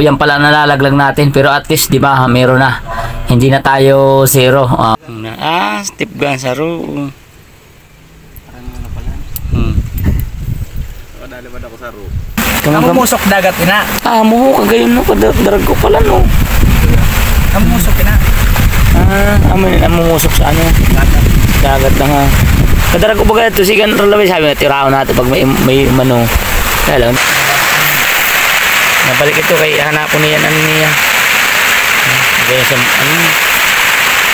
yan pala nalalaglag natin, pero at least di ba meron na, hindi na tayo zero. Step gun saro. Parang ano pala. Kadali ba ako saro? Namumusok dagat ina. Muho ka gayon no, kadarag ko pala no. Namumusok ina. Namumusok sa ano? Dagat na nga. Kadarag ko ba ito, sigan rolaway sabi na tiraw natin pag may mano. Kaya lang. Nabalik ito kay hanapon niya niya.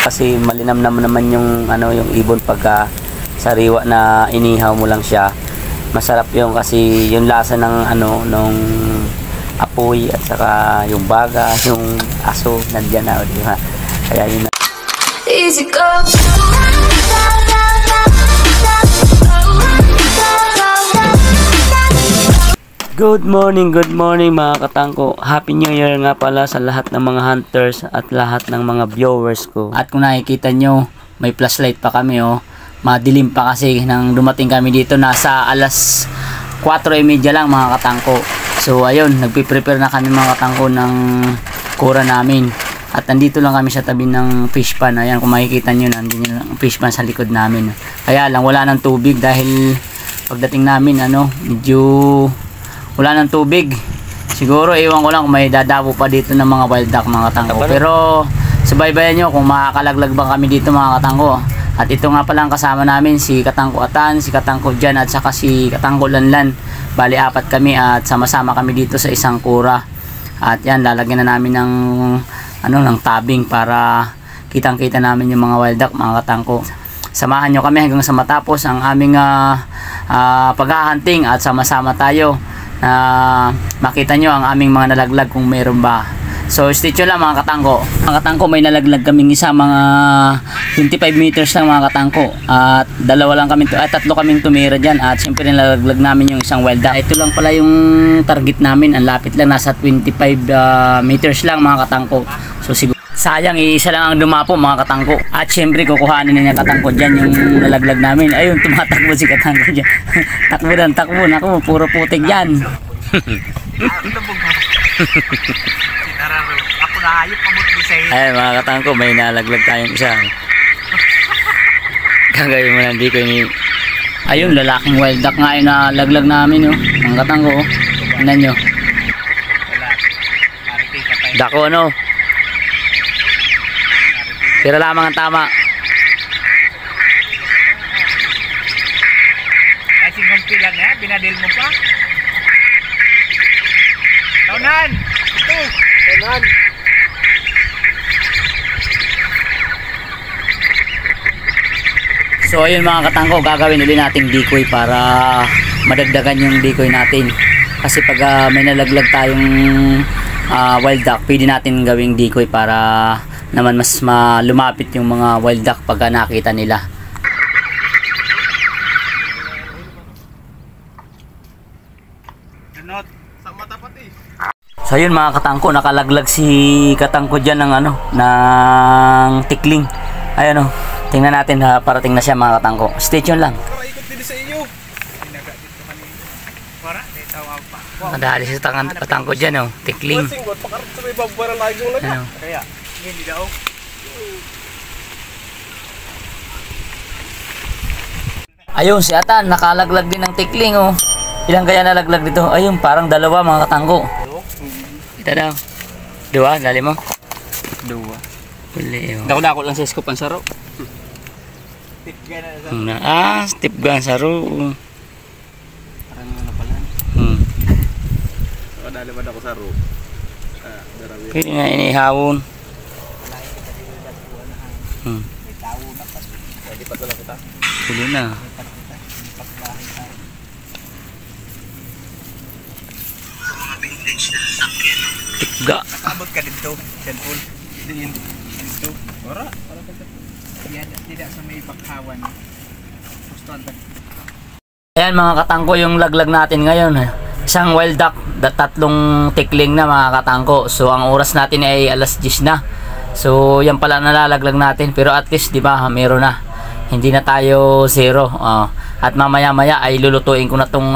Kasi malinam naman yung ano yung ibon pagka sariwa na inihaw mo lang siya. Masarap yung kasi yung lasa ng ano nung apoy at saka yung baga, yung aso nandiyan na, di ba? Kaya yun na. Easy go. Good morning mga katangko. Happy New Year nga pala sa lahat ng mga hunters at lahat ng mga viewers ko. At kung nakikita nyo, may flashlight pa kami oh. Madilim pa kasi nang dumating kami dito, nasa alas 4:30 lang mga katangko. So ayun, nagpi-prepare na kami mga katangko ng kura namin. At nandito lang kami sa tabi ng fish pan. Ayan, kung makikita nyo, nandito yung fish pan sa likod namin. Kaya lang wala ng tubig dahil pagdating namin ano, medyo wala ng tubig. Siguro ewan ko lang kung may dadabo pa dito ng mga wild duck mga katangko. Pero subaybayan nyo kung makakalaglag ba kami dito mga katangko. At ito nga pala ang kasama namin, si Katangko Atan, si Katangko Jan at saka si Katangko Lanlan. Bali 4 kami at sama-sama kami dito sa isang kura. At yan, lalagyan na namin ng ano ng tabing para kitang-kita namin yung mga wild duck mga katangko. Samahan nyo kami hanggang sa matapos ang aming paghahunting at sama-sama tayo na makita nyo ang aming mga nalaglag kung meron ba. So stay tuned lang mga katangko. Mga katangko, may nalaglag kaming isa, mga 25 meters lang mga katangko. At dalawa lang kami, tatlo kaming tumira dyan. At siyempre nalaglag namin yung isang wild duck. Ito lang pala yung target namin. Ang lapit lang, nasa 25 meters lang mga katangko. So siguro sayang, isa lang ang dumapo mga katangko. At siyempre kukuhanin na niya katangko dyan yung nalaglag namin. Ayun, tumatakbo si katangko dyan. Takbo dan, takbo. Naku, puro putik dyan. Ay mga katangko, may nalaglag tayong isa. Gagawin mo lang di ko ni. Ayun, lalaking wild duck nga yung nalaglag namin oh. Ang katangko oh. Tingnan nyo. Dako ano. Tira lamang ang tama. Kasi kung pila na, binadil mo pa. Taunan! Ito! Taunan! So ayun mga katangko, gagawin ulit nating decoy para madagdagan yung decoy natin. Kasi pag may nalaglag tayong wild duck, pwede natin gawing decoy para naman mas lumapit yung mga wild duck pag nakita nila. So ayun mga katangko, nakalaglag si katangko dyan ng ano, ng tikling. Ayun oh. Tingnan natin ha, parating na siya mga katangko. Stay tuned lang. Ikot din sa iyo. Madali si katangko dyan oh, tikling. Ano? Kaya, hindi daw. Ayun si Atan, nakalaglag din ng tikling oh. Ilang kaya nalaglag dito? Ayun, parang dalawa mga katangko. Kita daw. 2, dali mo? 2. Huli oh. Dako-dako lang sa scoop ang saro. Step gun saro. Parang ano pala. Kadali ba ako saro? Pwede nga inihawon. Pwede pa tulad kita. Pwede na. Tikga. Abot ka dito, cellphone. Dito. Ora. Tidak sa may bakhawan. Ayan mga katangko, yung laglag natin ngayon. Isang wild duck, 3 tikling na mga katangko. So ang oras natin ay alas 10 na. So yan pala nalalaglag natin. Pero at least diba, meron na. Hindi na tayo zero. At mamaya maya ay lulutuin ko na tong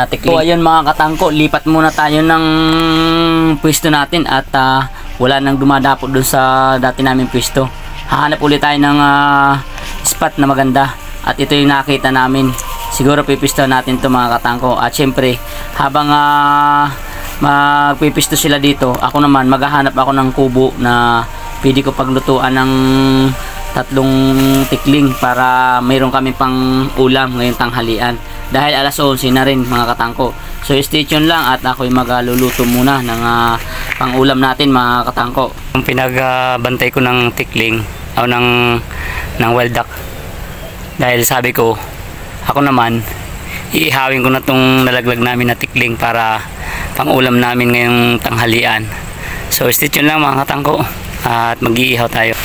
tikling. So ayun mga katangko, lipat muna tayo ng pwesto natin at wala nang dumadapo dun sa dati namin pwesto. Hahanap ulit tayo ng spot na maganda at ito yung nakita namin. Siguro pipisto natin to mga katangko. At syempre habang magpipisto sila dito, ako naman maghahanap ako ng kubo na pwede ko paglutuan ng 3 tikling para mayroon kami pang ulam ngayong tanghalian. Dahil alas 11 na rin mga katangko. So stay tuned lang at ako'y magluluto muna ng pang ulam natin mga katangko. Yung pinagbantay ko ng tikling o ng wild duck. Dahil sabi ko, ako naman iihawin ko na tong nalaglag namin na tikling para pang ulam namin ngayong tanghalian. So stay tuned lang mga katangko at mag-iihaw tayo.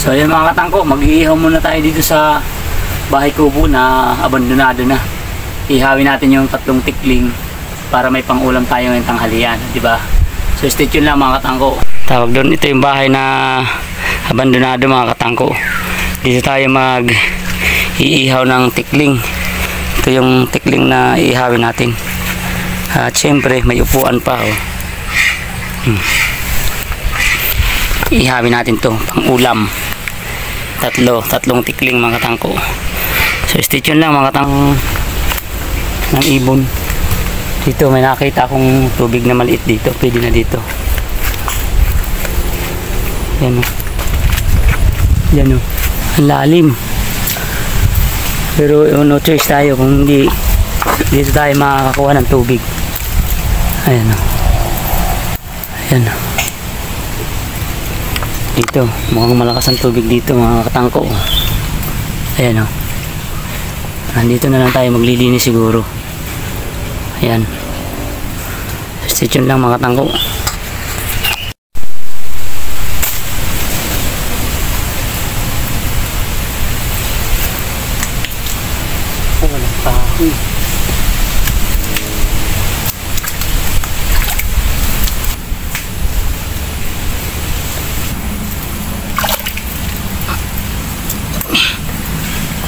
So ayun mga katangko, mag-iihaw muna tayo dito sa bahay kubo na abandonado na. Ihawin natin yung 3 tikling para may pang-ulam tayo ngayong tanghalian, di ba? So stay tuned lang mga katangko. Tawag doon, ito yung bahay na abandonado mga katangko. Dito tayo mag-iihaw ng tikling. Ito yung tikling na iihawin natin. At syempre may upuan pa oh. Ihawin natin to pang-ulam. 3 tikling mga katangko. So stay tuned lang mga katangko ng ibon. Dito may nakita akong tubig na maliit dito. Pwede na dito. Yan o. Yan o. Ang lalim. Pero no choice tayo kung hindi dito tayo makakakuha ng tubig. Ayan o. Ayan o. Dito, mukhang malakas ang tubig dito mga katangko. Ayan o. Nandito na lang tayo maglilinis siguro. Ayan. Stay tuned lang mga katangko. Walang kahoy.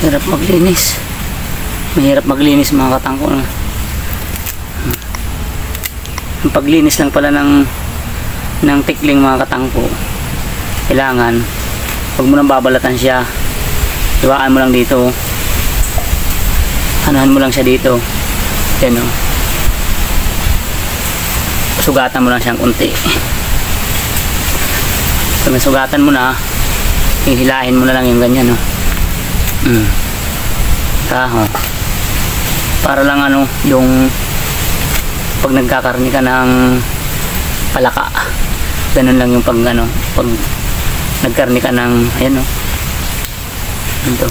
Hirap maglinis. Mahirap maglinis mga katangko. Ang paglinis lang pala ng tikling mga katangko, kailangan huwag mo nang babalatan siya. Iwaan mo lang dito. Anuhan mo lang siya dito. Yan o. Sugatan mo lang siyang unti. Pag nasugatan mo na, hihilahin mo na lang yung ganyan o. Taho. Para lang ano, yung pag nagkakarni ka ng palaka, ganun lang yung pag ano, pag nagkarni ka ng ayan o. Ito.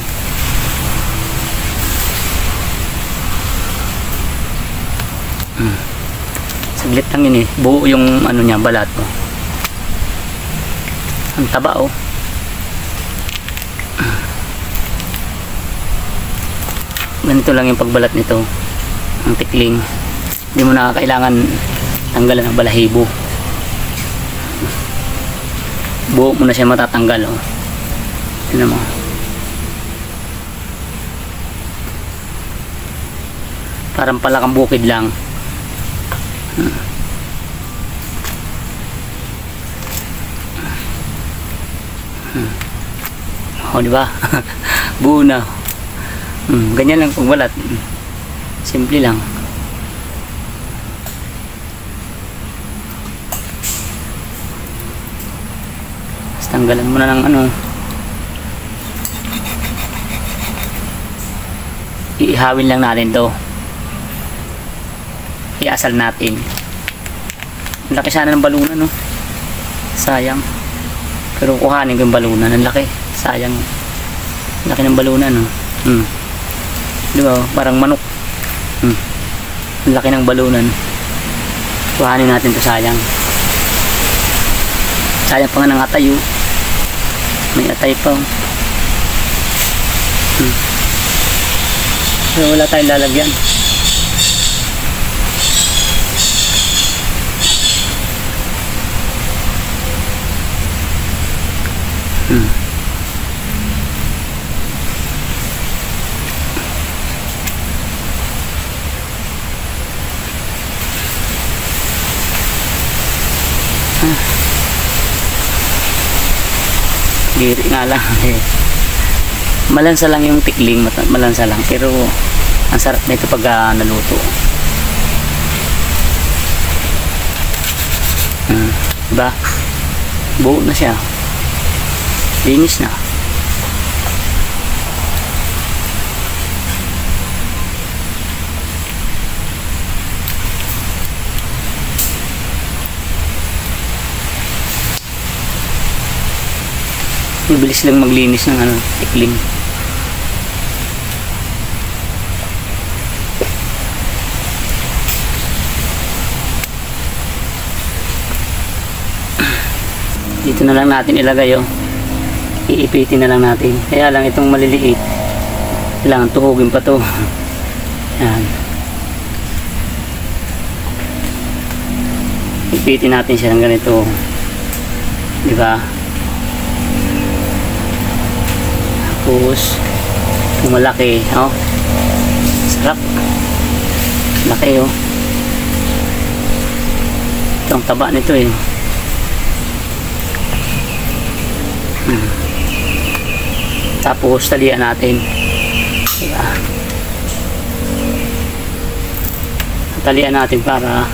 Saglit lang yun eh. Buo yung ano niya, balat o. Ang taba o. Ganito lang yung pagbalat nito ang tikling. Hindi mo na kailangan tanggalan ng balahibo. Buo mo na siya matatanggal oh. Tignan mo. Parang palakang bukid lang. Oh, di ba? Buo na. Ganyan lang pagbalat. Simple lang. Basta tanggalan mo na ng ano. Iihawin lang natin to. Iasal natin. Ang laki sana ng balunan no. Sayang. Pero kuhanin ko yung balunan. Ang laki. Sayang. Ang laki ng balunan no. Diba? Parang manok. Ang laki ng balunan. Kuhanin natin to, sayang. Sayang pa nga ng atay oh. May atay pa oh. So wala tayong lalagyan. Diri nga lang eh. Malansa lang yung tikling, malansa lang, pero ang sarap nito pag naluto. Diba? Buo na siya. Linis na. Mabilis lang maglinis ng tikling. Dito na lang natin ilagay, oh. Iipitin na lang natin. Kaya lang itong maliliit, kailangan tuhugin pa to. Yan. Ipitin natin siya ng ganito, di ba? Tapos kung malaki, oh, sarap, laki, oh. Ito ang taba nito, eh. Tapos talian natin, diba? Talian natin para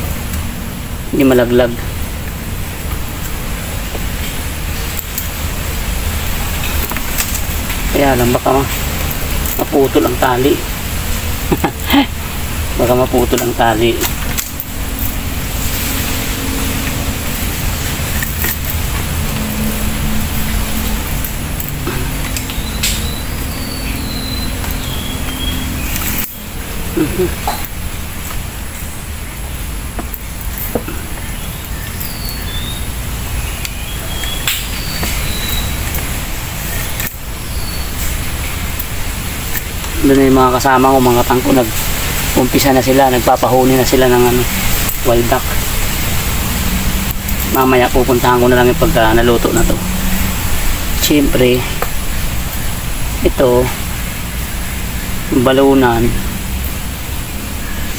hindi malaglag. Kaya lang baka maputol ang tali. Baka maputol ang tali. Doon na yung mga kasama ko, mga katangko, nag-umpisa na sila, nagpapahuni na sila ng wild duck. Mamaya pupuntahan ko na lang yung pagka naluto na to. Siyempre ito, balunan,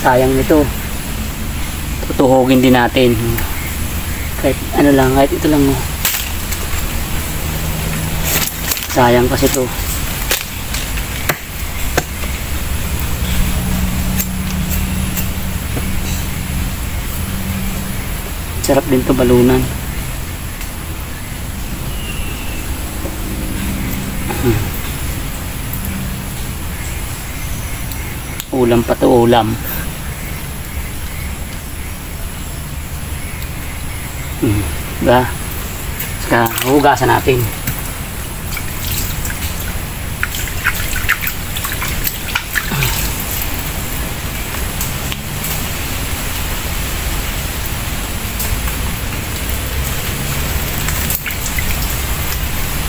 sayang nito, tutuhugin din natin kahit ano lang, kahit ito lang, oh. Sayang kasi to. Sarap din to balunan. Ulam pa to, ulam. Diba? Saka hugasan natin.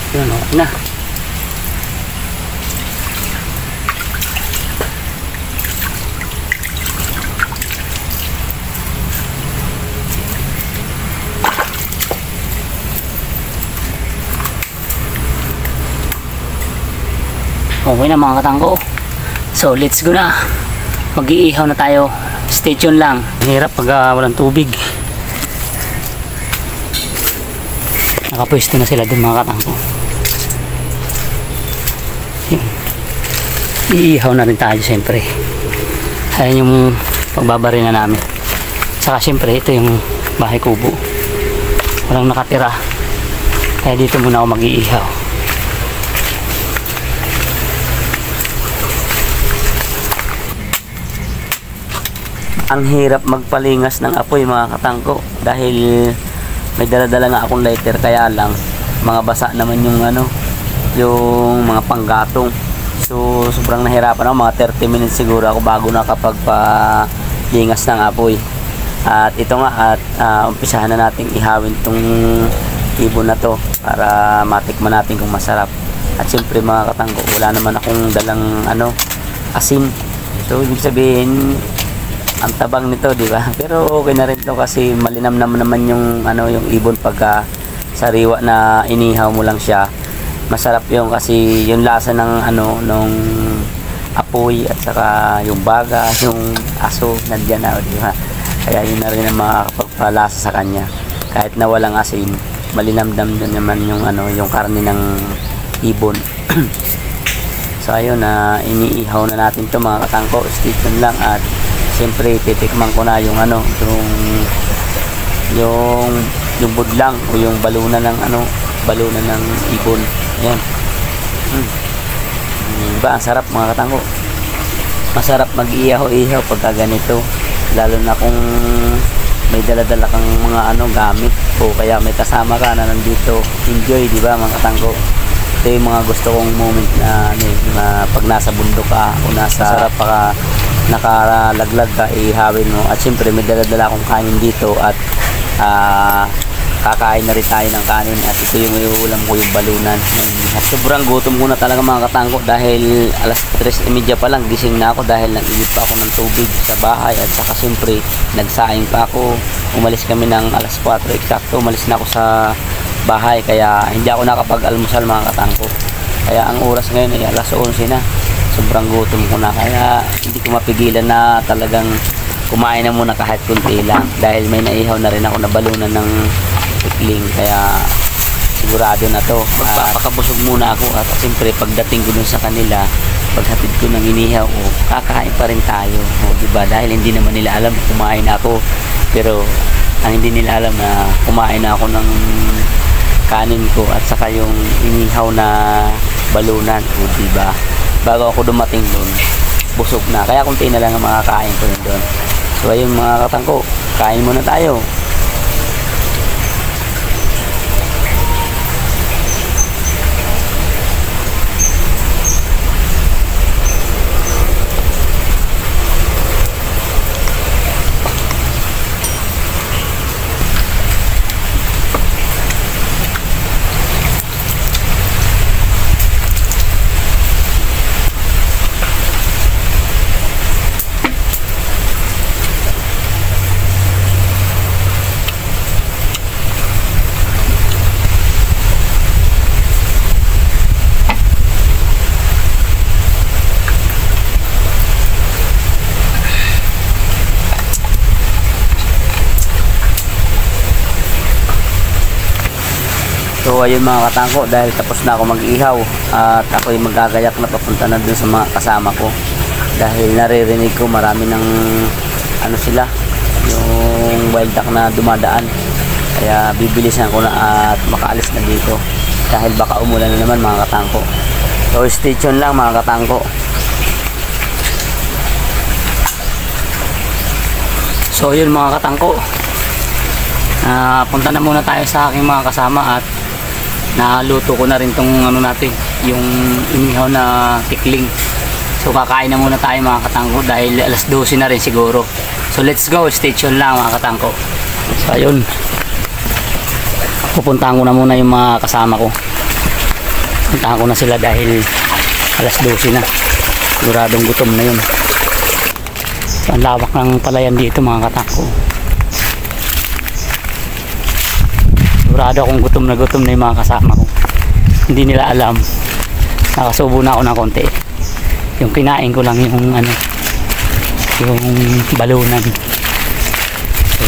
Yun, okay na. Okay na mga katangko. So let's go na. Mag-iihaw na tayo. Stay tuned lang. Hirap pag walang tubig. Nakapwesto na sila dun mga katangko. Iihaw na rin tayo siyempre. Ayan yung pagbabari na namin. Saka siyempre ito yung bahay kubo. Walang nakatira. Kaya dito muna ako mag-iihaw. Ang hirap magpalingas ng apoy mga katangko. Dahil may dala-dala nga akong lighter. Kaya lang mga basa naman yung yung mga panggatong. So sobrang nahirapan ako, mga 30 minutes siguro ako bago nakapagpalingas ng apoy. At ito nga, at umpisahan na natin ihawin tong ibon na to para matikman natin kung masarap. At siyempre mga katangko, wala naman akong dalang asin. So ibig sabihin ang tabang nito, di ba? Pero okay na rin to kasi malinam naman yung yung ibon pagka sariwa na inihaw mo lang siya. Masarap yung kasi yung lasa ng nung apoy at saka yung baga, yung aso nandiyan na, di ba? Kaya yun na rin ang makakapagpalasa sa kanya. Kahit na walang asin, malinamdam din naman yung yung karne ng ibon. So ayun na iniihaw na natin to mga katangko. Stay tuned lang at siyempre titikman ko na yung yung budlang o yung balunan ng balunan ng ibon. Ayan. Diba ang sarap mga katangko. Masarap mag-ihaw-ihaw pagka ganito, lalo na kung may dala-dala kang mga gamit o kaya may kasama ka na nandito. Enjoy, di ba mga katangko? Ito yung mga gusto kong moment na pag nasa bundok ka o nasa sarap pa nakalaglag ka, ihawin mo. At syempre may dala-dala akong kanin dito at kakain na rin tayo ng kanin at ito yung iuulam ko, yung balunan. At sobrang gutom ko na talaga mga katangko dahil alas 3:30 pa lang gising na ako dahil nag-igib pa ako ng tubig sa bahay at saka syempre nagsaing pa ako. Umalis kami ng alas 4 eksakto, umalis na ako sa bahay kaya hindi ako nakapag-almusal mga katangko. Kaya ang oras ngayon ay alas 11 na. Sobrang gutom ko na kaya hindi ko mapigilan na talagang kumain na muna kahit kunti lang dahil may naihaw na rin ako na balunan ng tikling, kaya sigurado na to. Magpapakabusog muna ako at siyempre pagdating ko dun sa kanila, paghatid ko ng inihaw ko, kakain pa rin tayo, diba? Dahil hindi naman nila alam kumain ako, pero ang hindi nila alam na kumain na ako ng kanin ko at saka yung inihaw na balunan, diba? Bago ako dumating dun, busog na, kaya kunti na lang ang makakain ko rin dun. So ayun mga katangko, kain muna tayo. So ayun mga katangko, dahil tapos na ako mag-ihaw at ako yung magagayak na papunta na dun sa mga kasama ko dahil naririnig ko marami ng sila, yung wild duck na dumadaan, kaya bibilisan ko na at makaalis na dito dahil baka umulan na naman mga katangko. So stay tuned lang mga katangko. So yun mga katangko, punta na muna tayo sa aking mga kasama at naluto ko na rin tong natin, yung inihaw na tikling. So kakain na muna tayo mga katangko dahil alas 12 na rin siguro. So let's go, stay tuned lang mga katangko. So ayun, pupuntahan ko na muna yung mga kasama ko. Puntahan ko na sila dahil alas 12 na, siguradong gutom na yun. So ang lawak ng palayan dito mga katangko. Sigurado akong gutom na yung mga kasama ko. Hindi nila alam, nakasubo na ako ng konti. Yung kinain ko lang yung yung balunan. So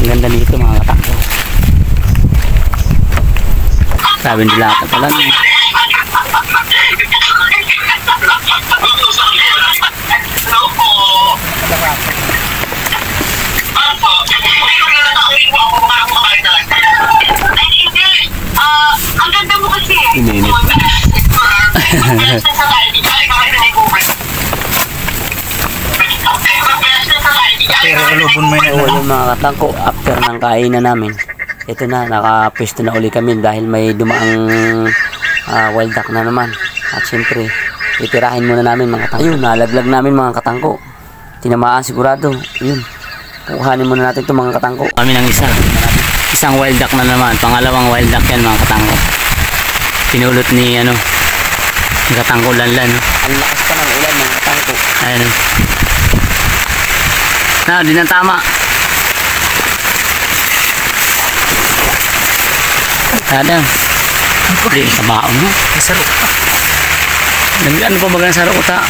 ang ganda nito mga katangko. Sabi nila ata pala ang ganda mo kasi. Ininit. Pero ulubon mo na Yung mga katangko, after ng kainan namin, ito na, nakapwesto na uli kami dahil may dumaang wild duck na naman. At siyempre, itirahin muna namin mga katangko. Ayun, nalaglag namin mga katangko. Tinamaan sigurado. Yun, kuhanin muna natin itong mga katangko. Kami ng isang wild duck na naman, pangalawang wild duck yan mga katangko. Pinulot ni katangko Lanlan. Ang lakas pa ng ulan mga katangko. Ayan. Na, di na tama. Ada. Di sa baon mo. Saro. Ano pa bagang saro ko ta?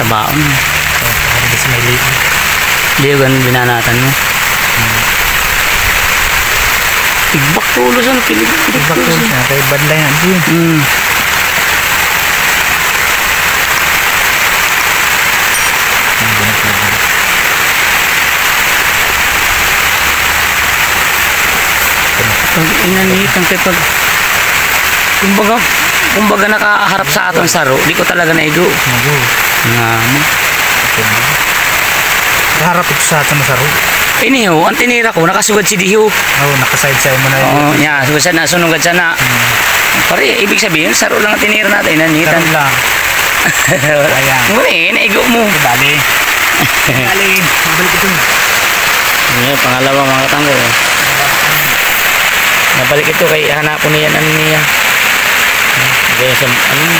Sa baon. Hindi sa may liit. Di yung binanatan mo. Tigbak tulo sa pilig. Tigbak tulo siya. Kaya badlay na din. Pag inanitan kay pag kumbaga nakaharap sa atong saro, di ko talaga naigo. Nga mo. Harap ito sa atin na saro. Iniho, ang tinira ko, nakasugad si Diho. Oo, nakaside-side mo na yun. Oo, niya, sugad na, sunugad siya na. Pare, ibig sabihin, saro lang ang tinira natin, inanitan. Saro lang. Ayan. Muli, naigo mo. Dali. Dali. Mabalik ito. Ngayon, pangalawa mga katanggo. Nabalik ito kay hanapon niya ano niya. Kaya sa ano.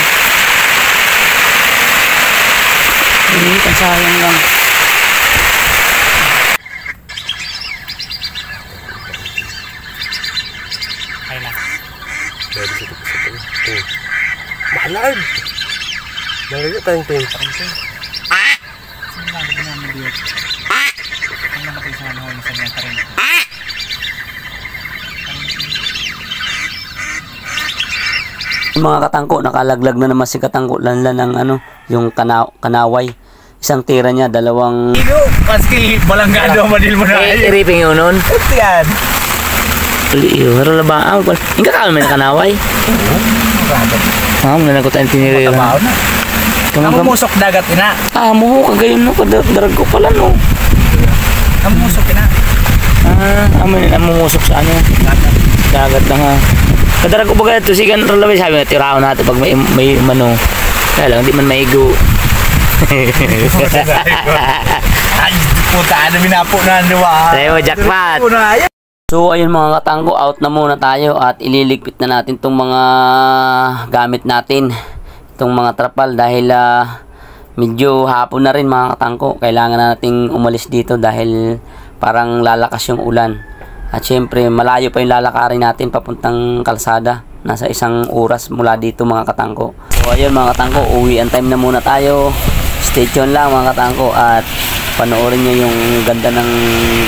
Hindi kan sayang lang. Ay na. Dahil sa ito. Mahalad! Narinig tayong ting. Saan lang ito naman dito? Ang namatay sa ano sa mga tarin. Mga katangko, nakalaglag na naman si katangko lanlan ng ano, yung kanaway. Isang tira niya, dalawang... Igo! Paski, balanggado ang madil mo na. Iriping yun nun. Ito yan. Uli yun, pero labaan. Hingga ka may kanaway. May nagot ang tinirira. Matabaw na. Namumusok dagat ina. Mo, kagayon no, kadarag ko pala no. Namumusok ina. May namumusok sa ano. Dagat na nga. Kadarag ko ba ito, sigan ralaway, sabi nga, tiraw natin pag may mano. Kaya lang, di man maigo. Ay, puta, ano minapo na diba? Tayo, jackpot! So, ayun mga katangko, out na muna tayo at ililigpit na natin itong mga gamit natin. Itong mga trapal dahil medyo hapon na rin mga katangko. Kailangan na nating umalis dito dahil parang lalakas yung ulan. At syempre, malayo pa yung lalakarin natin papuntang kalsada. Nasa 1 oras mula dito mga katangko. So, ayun mga katangko, uwi ang time na muna tayo. Stay tuned lang mga katangko at panoorin nyo yung ganda ng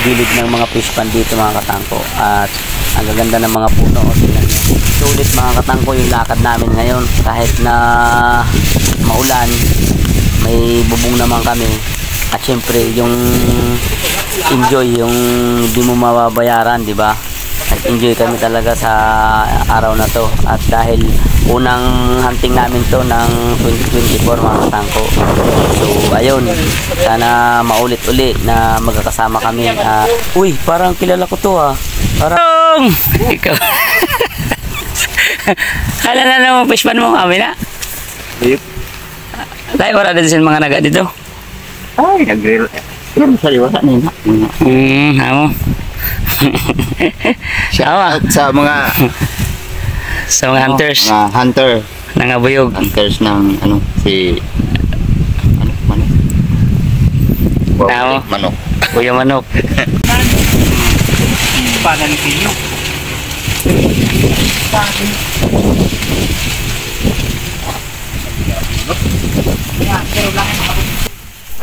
gilid ng mga fish pond dito mga katangko. At ang gaganda ng mga puno. Tingnan nyo. Sulit mga katangko yung lakad namin ngayon. Kahit na maulan, may bubong naman kami. At syempre yung enjoy, yung di mo mababayaran, di ba? At enjoy kami talaga sa araw na to. At dahil unang hunting namin to ng 2024 mga katangko. So ayun, sana maulit-uli na magkakasama kami. Uy, parang kilala ko to Parang ikaw. Hala na naman fish pan mo kami na. Tayo wala din sila mga naga dito. Ay, nag-grill. Pero sa liwasa nila. Amo. Shout sa mga hunters. Mga hunter. Nangabuyog. Hunters ng ano, si manok. Tao. Manok. Kuya Manok. Panalitin nyo.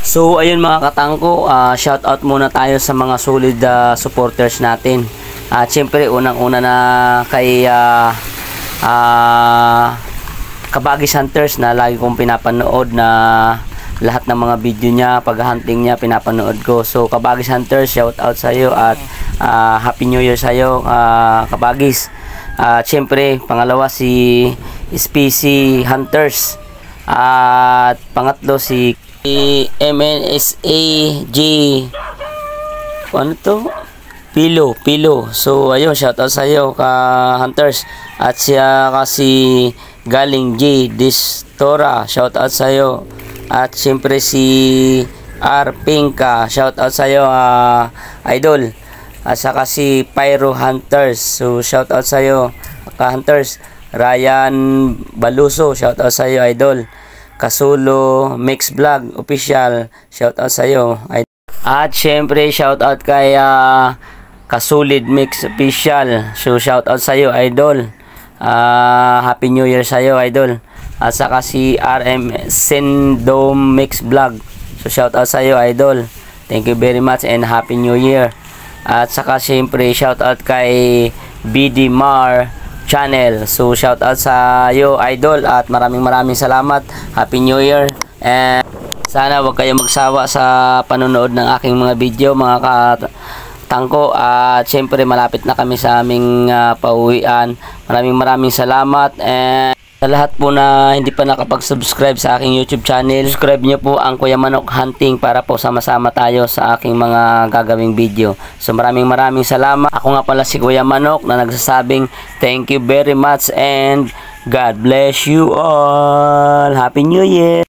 So ayun mga katangko, shout out muna tayo sa mga solid supporters natin. At syempre unang-una na kay Kabagis Hunters na lagi kong pinapanood na lahat ng mga video niya, pag-hunting niya pinapanood ko. So Kabagis Hunters, shout out sa iyo at Happy New Year sa iyo Kabagis. At syempre pangalawa si SPC Hunters. At pangatlo si MNSAG ano to? Pilo. So ayun, shout out sa iyo Hunters. At siya kasi Galing J Distora, shout out sa iyo. At siyempre si R Pinka, shout out sa iyo Idol. At saka si Pyro Hunters, so shout out sa iyo Hunters. Ryan Baluso, shout out sa iyo Idol. Kasulo Mix Vlog Official. Shoutout sa iyo. At syempre shoutout kay Kasulid Mix Official. So shoutout sa iyo, idol. Happy New Year sa iyo, idol. At saka si RM Sendom Mix Vlog. So shoutout sa iyo, idol. Thank you very much and Happy New Year. At saka syempre shoutout kay BD Mar Channel. So shoutout sa iyo, idol, at maraming salamat. Happy New Year. And sana wag kayo magsawa sa panonood ng aking mga video, mga katangko. At syempre malapit na kami sa aming pauwian. Maraming salamat. And sa lahat po na hindi pa nakapag-subscribe sa aking YouTube channel, subscribe nyo po ang Kuya Manok Hunting para po sama-sama tayo sa aking mga gagawing video. So maraming salamat. Ako nga pala si Kuya Manok na nagsasabing thank you very much and God bless you all. Happy New Year!